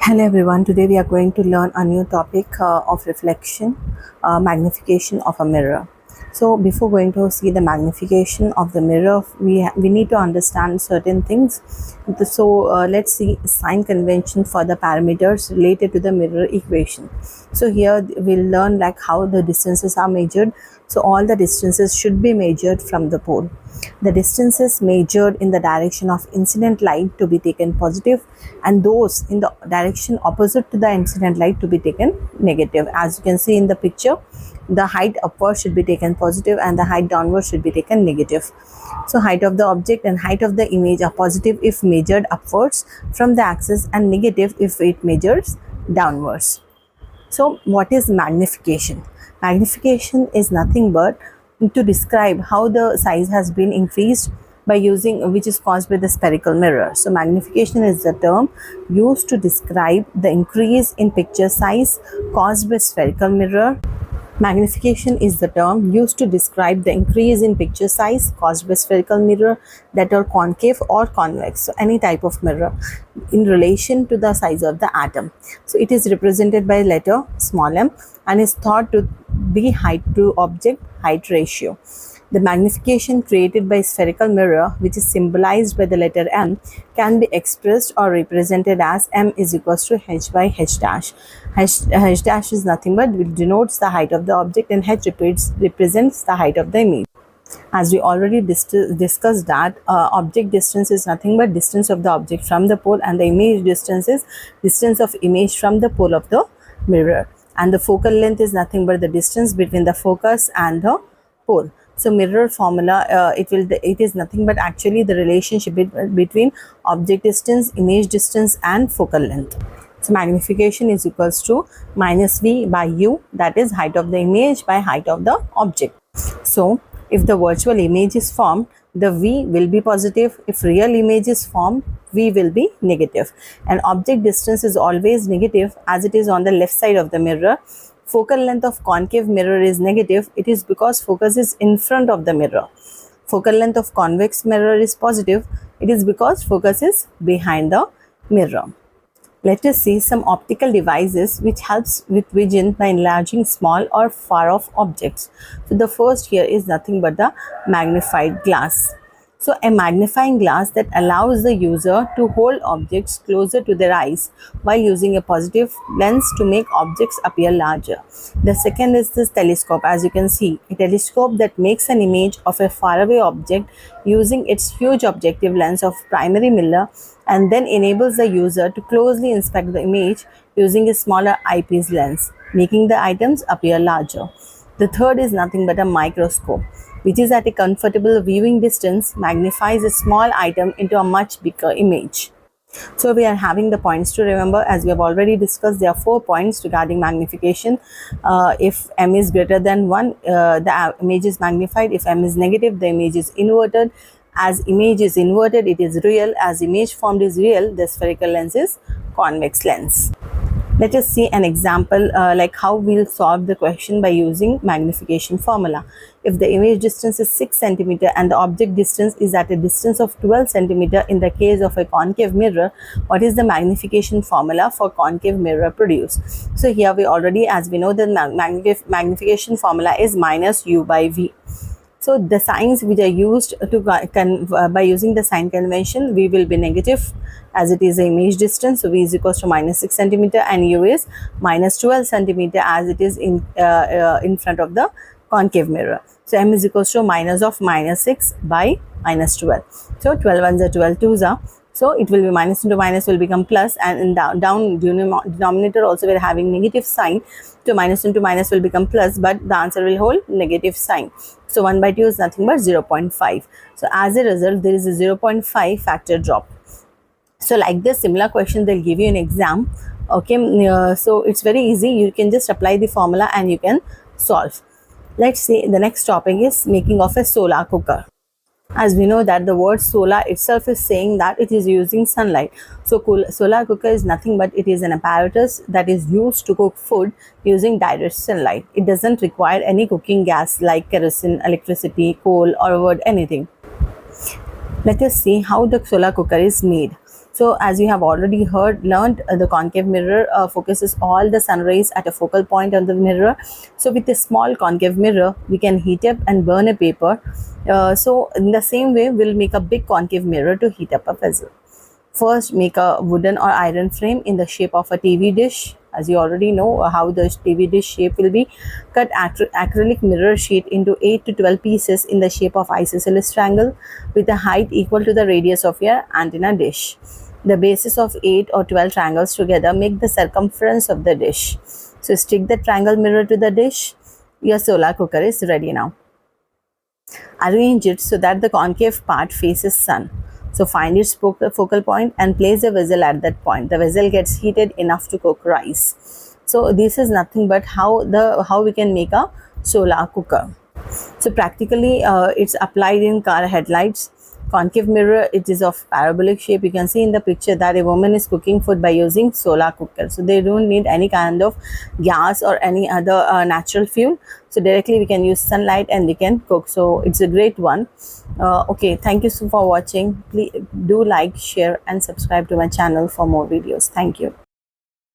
Hello everyone, today we are going to learn a new topic of reflection, magnification of a mirror. So before going to see the magnification of the mirror, we need to understand certain things. So let's see sign convention for the parameters related to the mirror equation. So here we'll learn like how the distances are measured. So all the distances should be measured from the pole. The distances measured in the direction of incident light to be taken positive, and those in the direction opposite to the incident light to be taken negative. As you can see in the picture, the height upward should be taken positive and the height downward should be taken negative. So height of the object and height of the image are positive if measured upwards from the axis and negative if it measures downwards. So what is magnification? Magnification is nothing but to describe how the size has been increased by using, which is caused by the spherical mirror. So magnification is the term used to describe the increase in picture size caused by spherical mirror. Magnification is the term used to describe the increase in picture size caused by spherical mirror that are concave or convex, so any type of mirror in relation to the size of the atom. So it is represented by letter small m and is thought to be height to object height ratio. The magnification created by spherical mirror, which is symbolized by the letter m, can be expressed or represented as m is equals to h by h dash. H dash is nothing but it denotes the height of the object, and h represents the height of the image. As we already discussed that object distance is nothing but distance of the object from the pole, and the image distance is distance of image from the pole of the mirror, and the focal length is nothing but the distance between the focus and the pole. So mirror formula, it is nothing but actually the relationship between object distance, image distance and focal length. So magnification is equals to minus v by u, that is height of the image by height of the object. So if the virtual image is formed, the v will be positive. If real image is formed, v will be negative. And object distance is always negative as it is on the left side of the mirror. Focal length of concave mirror is negative. It is because focus is in front of the mirror. Focal length of convex mirror is positive. It is because focus is behind the mirror. Let us see some optical devices which helps with vision by enlarging small or far off objects. So the first here is nothing but the magnified glass. So a magnifying glass that allows the user to hold objects closer to their eyes while using a positive lens to make objects appear larger. The second is this telescope. As you can see, a telescope that makes an image of a faraway object using its huge objective lens of primary mirror, and then enables the user to closely inspect the image using a smaller eyepiece lens, making the items appear larger. The third is nothing but a microscope, which is at a comfortable viewing distance, magnifies a small item into a much bigger image. So we are having the points to remember. As we have already discussed, there are 4 points regarding magnification. If m is greater than 1, the image is magnified. If m is negative, the image is inverted. As image is inverted, it is real. As image formed is real, the spherical lens is convex lens. Let us see an example like how we'll solve the question by using magnification formula. If the image distance is 6 cm and the object distance is at a distance of 12 cm in the case of a concave mirror, what is the magnification formula for concave mirror produced? So here we already, as we know, the magnification formula is minus u by v. So the signs which are used to by using the sign convention, v will be negative as it is a image distance. So v is equals to minus 6 cm and u is minus 12 cm as it is in front of the concave mirror. So m is equals to minus of minus 6 by minus 12. So 12 ones are 12 twos are. So it will be minus into minus will become plus, and in down denominator also we are having negative sign. So minus into minus will become plus, but the answer will hold negative sign. So 1 by 2 is nothing but 0.5. So as a result, there is a 0.5 factor drop. So like this similar question they'll give you in exam. Okay, so it's very easy. You can just apply the formula and you can solve. Let's see, the next topic is making of a solar cooker. As we know that the word solar itself is saying that it is using sunlight. So solar cooker is nothing but it is an apparatus that is used to cook food using direct sunlight. It doesn't require any cooking gas like kerosene, electricity, coal or wood, anything. Let us see how the solar cooker is made. So as you have already learned, the concave mirror focuses all the sun rays at a focal point on the mirror. So with a small concave mirror, we can heat up and burn a paper. So in the same way, we'll make a big concave mirror to heat up a vessel. First, make a wooden or iron frame in the shape of a TV dish. As you already know how the TV dish shape will be. Cut acrylic mirror sheet into 8 to 12 pieces in the shape of isosceles triangle with a height equal to the radius of your antenna dish. The bases of 8 or 12 triangles together make the circumference of the dish. So stick the triangle mirror to the dish. Your solar cooker is ready now. Arrange it so that the concave part faces sun. So find its focal point and place the vessel at that point. The vessel gets heated enough to cook rice. So this is nothing but how we can make a solar cooker. So practically it's applied in car headlights. Concave mirror, it is of parabolic shape. You can see in the picture that a woman is cooking food by using solar cooker. So they don't need any kind of gas or any other natural fuel. So directly we can use sunlight and we can cook. So it's a great one. Okay, thank you so for watching. Please do like, share and subscribe to my channel for more videos. Thank you.